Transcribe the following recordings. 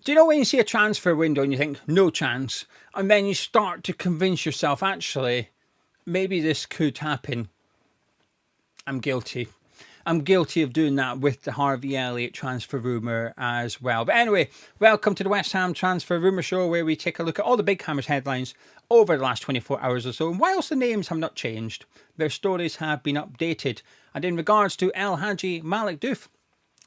Do you know when you see a transfer window and you think, no chance, and then you start to convince yourself, actually, maybe this could happen? I'm guilty. I'm guilty of doing that with the Harvey Elliott transfer rumour as well. But anyway, welcome to the West Ham Transfer Rumour Show, where we take a look at all the big Hammers headlines over the last 24 hours or so. And whilst the names have not changed, their stories have been updated. And in regards to Hadji Malik Diouf,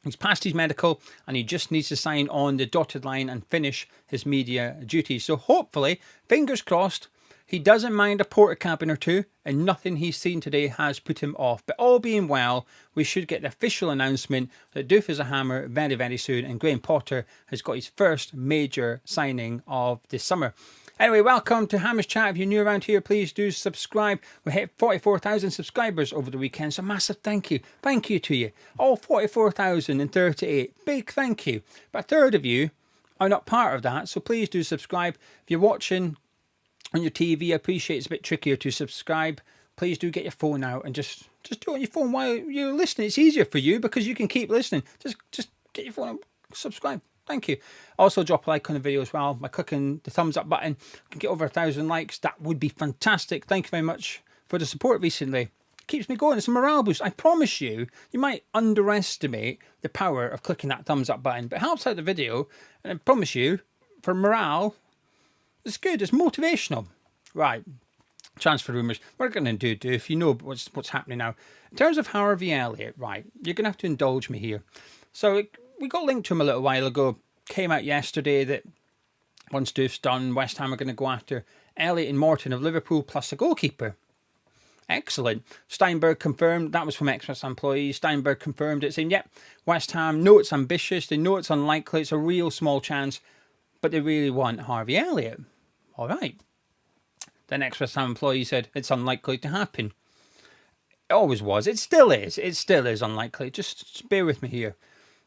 he's passed his medical and he just needs to sign on the dotted line and finish his media duties. So hopefully, fingers crossed, he doesn't mind a porter cabin or two, and nothing he's seen today has put him off. But all being well, we should get the official announcement that Diouf is a Hammer very, very soon, and Graham Potter has got his first major signing of the summer. Anyway, welcome to Hammers Chat. If you're new around here, please do subscribe. We hit 44,000 subscribers over the weekend, so massive thank you. Thank you to you. All 44,038. Big thank you. But a third of you are not part of that, so please do subscribe. If you're watching on your TV, I appreciate it's a bit trickier to subscribe. Please do get your phone out and just do it on your phone while you're listening. It's easier for you because you can keep listening. Just get your phone out, subscribe. Thank you. Also, drop a like on the video as well by clicking the thumbs up button. Can get over 1,000 likes. That would be fantastic. Thank you very much for the support recently. It keeps me going. It's a morale boost. I promise you, you might underestimate the power of clicking that thumbs up button, but it helps out the video. And I promise you, for morale, it's good. It's motivational. Right. Transfer rumours. We're going to do if you know what's happening now. In terms of Harvey Elliott, right, you're going to have to indulge me here. So we got linked to him a little while ago. Came out yesterday that once Doof's done, West Ham are going to go after Elliott and Morton of Liverpool plus a goalkeeper. Excellent. Steinberg confirmed. That was from Express employees. Steinberg confirmed it, saying, yep, West Ham know it's ambitious. They know it's unlikely. It's a real small chance. But they really want Harvey Elliott. All right. Then Express employee said it's unlikely to happen. It always was. It still is. It still is unlikely. Just bear with me here.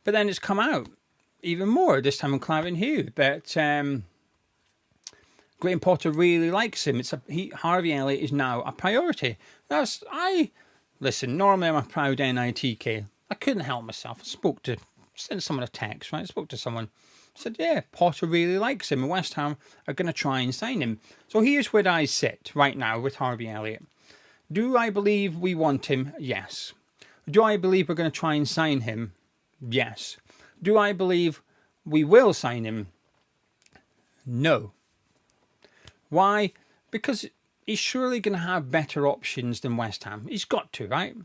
But then it's come out even more, this time on Clarion Hugh, that Graham Potter really likes him. Harvey Elliott is now a priority. Listen, normally I'm a proud NITK. I couldn't help myself. Sent someone a text, right? I spoke to someone. Said, yeah, Potter really likes him, and West Ham are going to try and sign him. So here's where I sit right now with Harvey Elliott. Do I believe we want him? Yes. Do I believe we're going to try and sign him? Yes. Do I believe we will sign him? No. Why? Because he's surely going to have better options than West Ham. He's got to, right?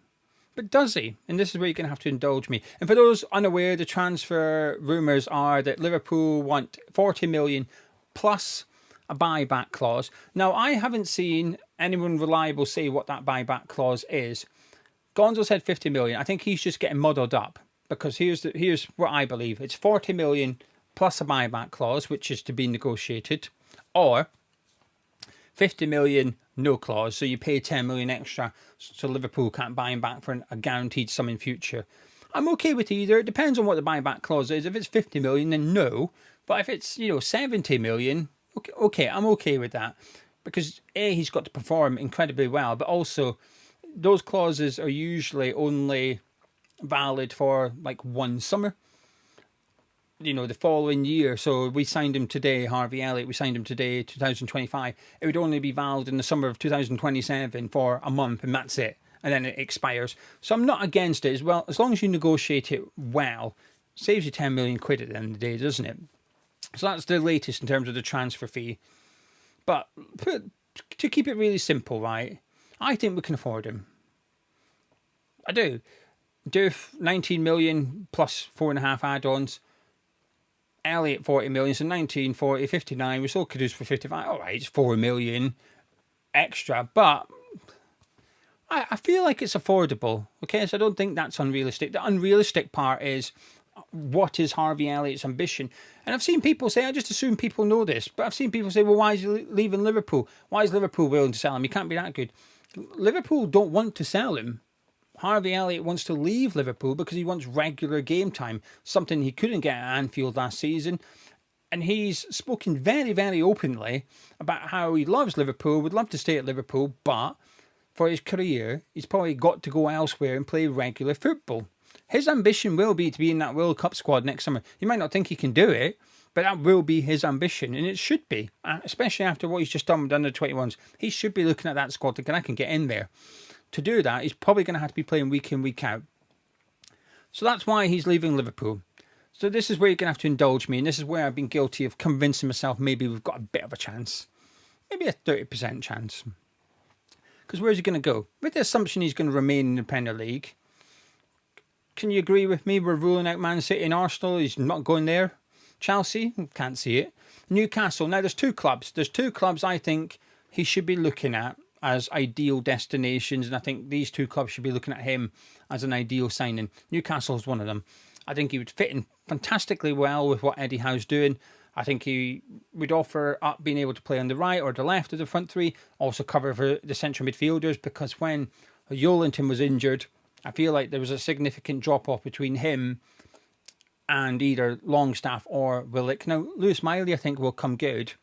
But does he? And this is where you're going to have to indulge me. And for those unaware, the transfer rumours are that Liverpool want 40 million plus a buyback clause. Now, I haven't seen anyone reliable say what that buyback clause is. Gonzo said 50 million. I think he's just getting muddled up. Because here's what I believe. It's 40 million plus a buyback clause, which is to be negotiated. Or 50 million, no clause. So you pay 10 million extra so Liverpool can't buy him back for a guaranteed sum in future. I'm okay with either. It depends on what the buyback clause is. If it's 50 million, then no. But if it's, 70 million, okay, I'm okay with that. Because A, he's got to perform incredibly well. But also, those clauses are usually only valid for like one summer, the following year. So we signed him today, Harvey Elliott, we signed him today, 2025. It would only be valid in the summer of 2027 for a month, and that's it. And then it expires. So I'm not against it as well, as long as you negotiate it well. Saves you 10 million quid at the end of the day, doesn't it? So that's the latest in terms of the transfer fee. But to keep it really simple, right, I think we can afford him. I do. Doof, 19 million plus 4.5 add-ons. Elliott, 40 million, so 19, 40, 59. We sold Khannouss for 55. All right, it's 4 million extra, but I feel like it's affordable. Okay, so I don't think that's unrealistic. The unrealistic part is, what is Harvey Elliott's ambition? And I've seen people say, I just assume people know this, but I've seen people say, well, why is he leaving Liverpool? Why is Liverpool willing to sell him? He can't be that good. Liverpool don't want to sell him. Harvey Elliott wants to leave Liverpool because he wants regular game time, something he couldn't get at Anfield last season. And he's spoken very, very openly about how he loves Liverpool, would love to stay at Liverpool, but for his career, he's probably got to go elsewhere and play regular football. His ambition will be to be in that World Cup squad next summer. You might not think he can do it, But that will be his ambition, and it should be, especially after what he's just done with under 21s. He should be looking at that squad thinking, I can get in there. To do that, he's probably going to have to be playing week in, week out. So that's why he's leaving Liverpool. So this is where you're going to have to indulge me, and this is where I've been guilty of convincing myself maybe we've got a bit of a chance. Maybe a 30% chance. Because where's he going to go? With the assumption he's going to remain in the Premier League, can you agree with me? We're ruling out Man City and Arsenal. He's not going there. Chelsea, can't see it. Newcastle. Now, there's two clubs. There's two clubs I think he should be looking at as ideal destinations, and I think these two clubs should be looking at him as an ideal signing. Newcastle's one of them. I think he would fit in fantastically well with what Eddie Howe's doing. I think he would offer up being able to play on the right or the left of the front three, also cover for the central midfielders, because when Joelinton was injured, I feel like there was a significant drop-off between him and either Longstaff or Willock. Now, Lewis Miley, I think, will come good,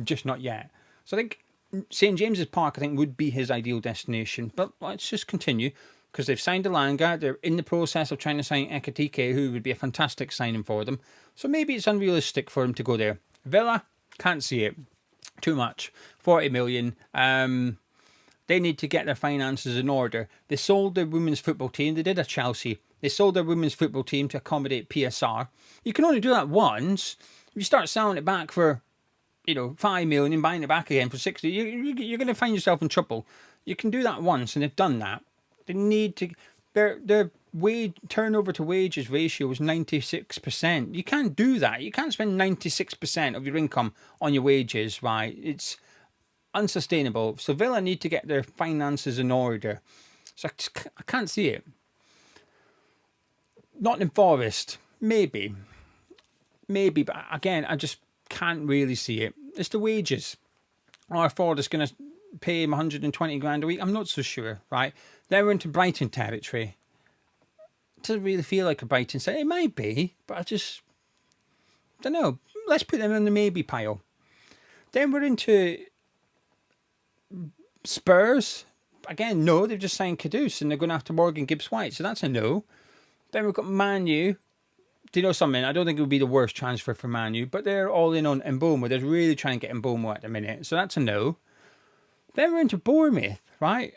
just not yet. So I think St James's Park, I think, would be his ideal destination. But let's just continue, because they've signed Elanga. They're in the process of trying to sign Ekitike, who would be a fantastic signing for them. So maybe it's unrealistic for him to go there. Villa, can't see it. Too much. 40 million. They need to get their finances in order. They sold their women's football team. They did a Chelsea. They sold their women's football team to accommodate PSR. You can only do that once. If you start selling it back for, 5 million and buying it back again for 60, you're going to find yourself in trouble. You can do that once, and they've done that. They need to. Their wage turnover to wages ratio was 96%. You can't do that. You can't spend 96% of your income on your wages, right? It's unsustainable. So Villa need to get their finances in order. So I can't see it. Nottingham Forest, maybe, but again, I just can't really see it. It's the wages. Are Forest going to pay him 120 grand a week? I'm not so sure, right? Then we're into Brighton territory. It doesn't really feel like a Brighton side. It might be, but I just don't know. Let's put them in the maybe pile. Then we're into Spurs. Again, no, they've just signed Khannouss and they're going after Morgan Gibbs-White, so that's a no. Then we've got Man U. Do you know something? I don't think it would be the worst transfer for Man U, but they're all in on Mbeumo. They're really trying to get Mbeumo at the minute, so that's a no. Then we're into Bournemouth, right?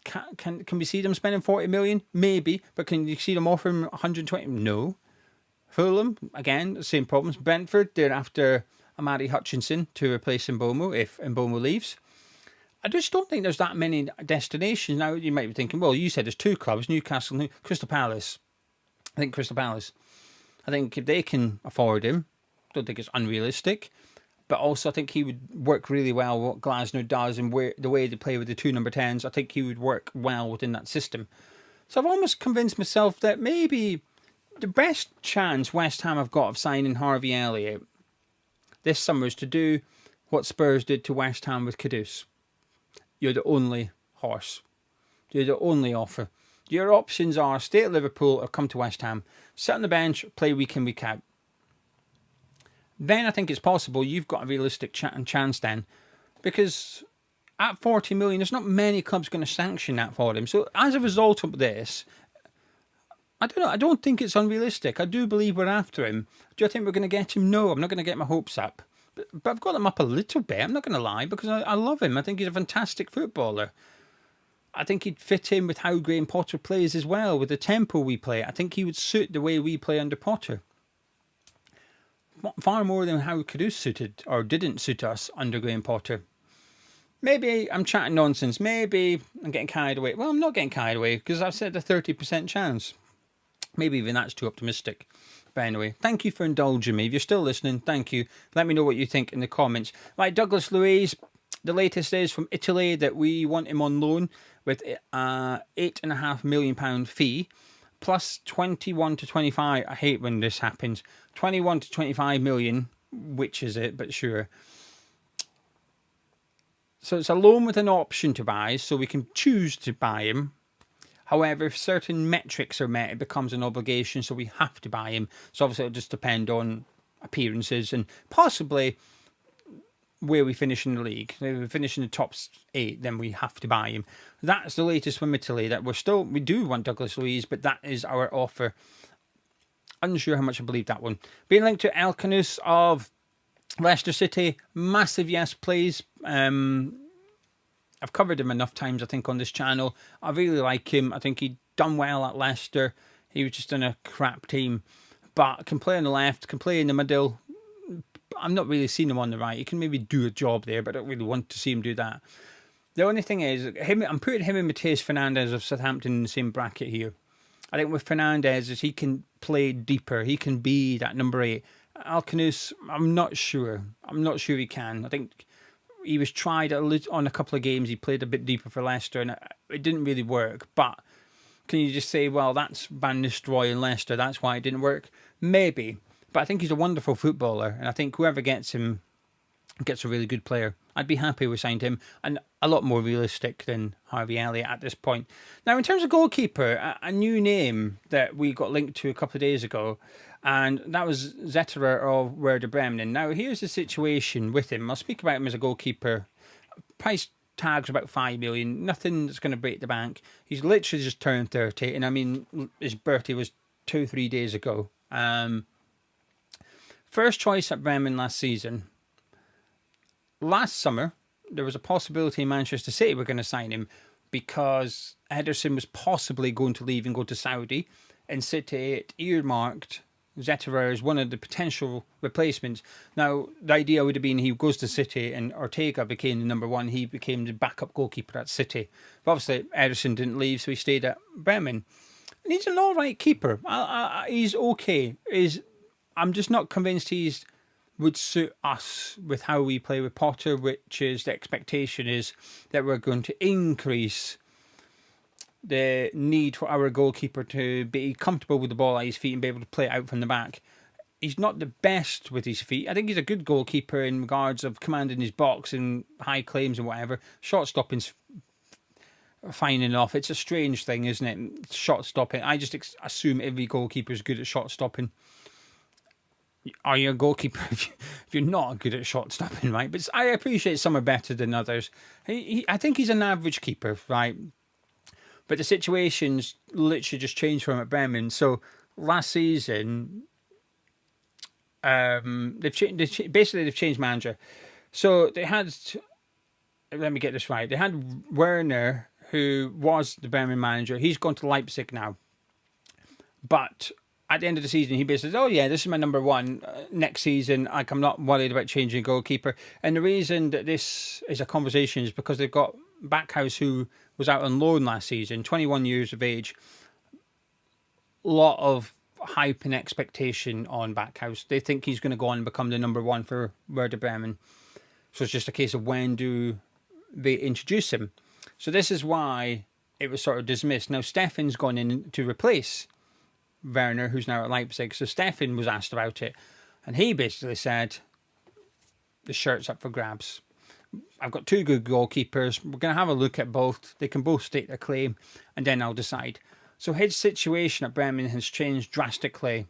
Can we see them spending 40 million? Maybe, but can you see them offering 120? No. Fulham, again, the same problems. Brentford, they're after Amari Hutchinson to replace Mbeumo if Mbeumo leaves. I just don't think there's that many destinations. Now, you might be thinking, well, you said there's two clubs, Newcastle and Crystal Palace. I think Crystal Palace. I think if they can afford him, I don't think it's unrealistic. But also, I think he would work really well what Glasner does and the way they play with the two number 10s. I think he would work well within that system. So I've almost convinced myself that maybe the best chance West Ham have got of signing Harvey Elliott this summer is to do what Spurs did to West Ham with Khannouss. You're the only horse. You're the only offer. Your options are stay at Liverpool or come to West Ham. Sit on the bench, play week in, week out. Then I think it's possible you've got a realistic chance then. Because at 40 million, there's not many clubs going to sanction that for him. So as a result of this, I don't know. I don't think it's unrealistic. I do believe we're after him. Do I think we're going to get him? No, I'm not going to get my hopes up. But I've got him up a little bit. I'm not going to lie because I love him. I think he's a fantastic footballer. I think he'd fit in with how Graham Potter plays as well, with the tempo we play. I think he would suit the way we play under Potter. Far more than how Khannouss suited or didn't suit us under Graham Potter. Maybe I'm chatting nonsense. Maybe I'm getting carried away. Well, I'm not getting carried away because I've said a 30% chance. Maybe even that's too optimistic. But anyway, thank you for indulging me. If you're still listening, thank you. Let me know what you think in the comments. Right, Douglas Luiz, the latest is from Italy that we want him on loan with a £8.5 million fee plus 21 to 25. I hate when this happens. 21 to 25 million, which is it, but sure. So it's a loan with an option to buy, so we can choose to buy him. However, if certain metrics are met, it becomes an obligation, so we have to buy him. So obviously it'll just depend on appearances and possibly where we finish in the league. If we finish in the top 8, then we have to buy him. That's the latest from Italy. That we do want Douglas Luiz, but that is our offer. Unsure how much I believe that one. Being linked to Khannouss of Leicester City. Massive yes, please. I've covered him enough times, I think, on this channel. I really like him. I think he'd done well at Leicester. He was just in a crap team. But can play on the left, can play in the middle. I'm not really seeing him on the right. He can maybe do a job there, but I don't really want to see him do that. The only thing is, I'm putting him and Mateus Fernandez of Southampton in the same bracket here. I think with Fernandez, he can play deeper. He can be that number 8. Khannouss, I'm not sure. I'm not sure he can. I think he was tried on a couple of games. He played a bit deeper for Leicester, and it didn't really work. But can you just say, well, that's Van Nistelrooy and Leicester, that's why it didn't work? Maybe. But I think he's a wonderful footballer, and I think whoever gets him gets a really good player. I'd be happy we signed him, and a lot more realistic than Harvey Elliott at this point. Now, in terms of goalkeeper, a new name that we got linked to a couple of days ago, and that was Zetterer of Werder Bremen. Now, here's the situation with him. I'll speak about him as a goalkeeper. Price tag's about 5 million. Nothing that's going to break the bank. He's literally just turned 30, and I mean, his birthday was 2-3 days ago. First choice at Bremen last season. Last summer, there was a possibility Manchester City were going to sign him because Ederson was possibly going to leave and go to Saudi, and City had earmarked Zetterer as one of the potential replacements. Now, the idea would have been he goes to City and Ortega became the number 1. He became the backup goalkeeper at City. But obviously, Ederson didn't leave, so he stayed at Bremen. And he's an all right keeper. He's okay. I'm just not convinced he's would suit us with how we play with Potter, which is the expectation is that we're going to increase the need for our goalkeeper to be comfortable with the ball at his feet and be able to play it out from the back. He's not the best with his feet. I think he's a good goalkeeper in regards of commanding his box and high claims and whatever. Shot stopping's fine enough. It's a strange thing, isn't it? Shot stopping. I just assume every goalkeeper is good at shot stopping. Are you a goalkeeper if you're not good at shot stopping, right? But I appreciate some are better than others. I think he's an average keeper, right? But the situation's literally just changed for him at Bremen. So last season, they've changed manager. So they had, let me get this right. They had Werner, who was the Bremen manager. He's gone to Leipzig now. But at the end of the season, he basically says, oh yeah, this is my number 1 next season. Like, I'm not worried about changing goalkeeper. And the reason that this is a conversation is because they've got Backhouse, who was out on loan last season, 21 years of age. A lot of hype and expectation on Backhouse. They think he's going to go on and become the number 1 for Werder Bremen. So it's just a case of when do they introduce him. So this is why it was sort of dismissed. Now, Steffen's gone in to replace Werner, who's now at Leipzig. So Steffen was asked about it, and he basically said the shirt's up for grabs. I've got 2 good goalkeepers. We're going to have a look at both. They can both state their claim, and then I'll decide. So his situation at Bremen has changed drastically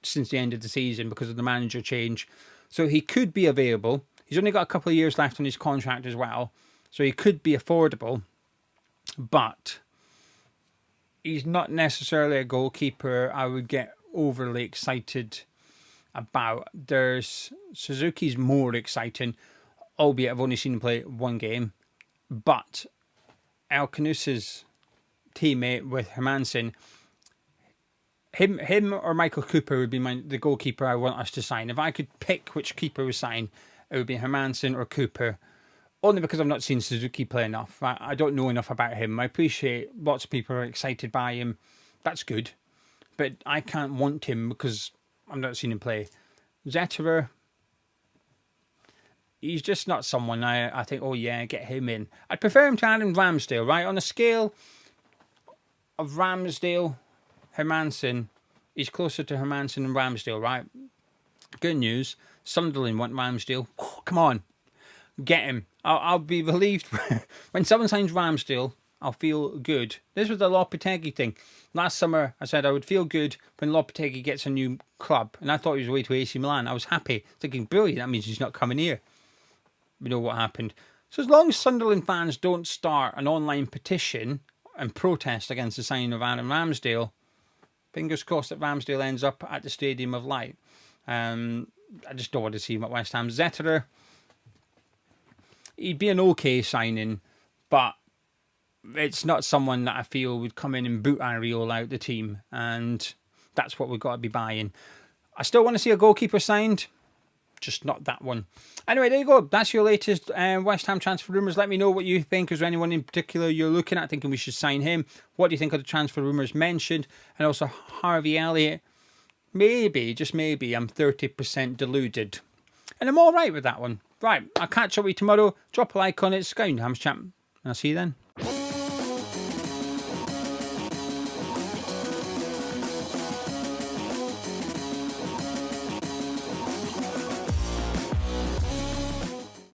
since the end of the season because of the manager change. So he could be available. He's only got a couple of years left on his contract as well, so he could be affordable, but he's not necessarily a goalkeeper I would get overly excited about. Suzuki's more exciting, albeit I've only seen him play 1 game. But Khannouss's teammate with Hermansen, him or Michael Cooper would be the goalkeeper I want us to sign. If I could pick which keeper we sign, it would be Hermansen or Cooper. Only because I've not seen Suzuki play enough. I don't know enough about him. I appreciate lots of people are excited by him. That's good. But I can't want him because I've not seen him play. Zetterer, he's just not someone I think, oh yeah, get him in. I'd prefer him to Adam Ramsdale, right? On a scale of Ramsdale, Hermansen, he's closer to Hermansen than Ramsdale, right? Good news. Sunderland want Ramsdale. Come on. Get him. I'll be relieved when someone signs Ramsdale. I'll feel good. This was the Lopetegui thing. Last summer, I said I would feel good when Lopetegui gets a new club, and I thought he was away to AC Milan. I was happy, thinking, brilliant. That means he's not coming here. We know what happened. So as long as Sunderland fans don't start an online petition and protest against the signing of Adam Ramsdale, Fingers crossed that Ramsdale ends up at the Stadium of Light. I just don't want to see him at West Ham. Zetterer, he'd be an okay signing, but it's not someone that I feel would come in and boot Ariel out the team, and that's what we've got to be buying. I still want to see a goalkeeper signed, just not that one. Anyway, there you go. That's your latest West Ham transfer rumours. Let me know what you think. Is there anyone in particular you're looking at thinking we should sign him? What do you think of the transfer rumours mentioned? And also Harvey Elliott. Maybe, just maybe, I'm 30% deluded. And I'm all right with that one. Right, I'll catch up with you tomorrow. Drop a like on it. Sky Hams Champ. And I'll see you then.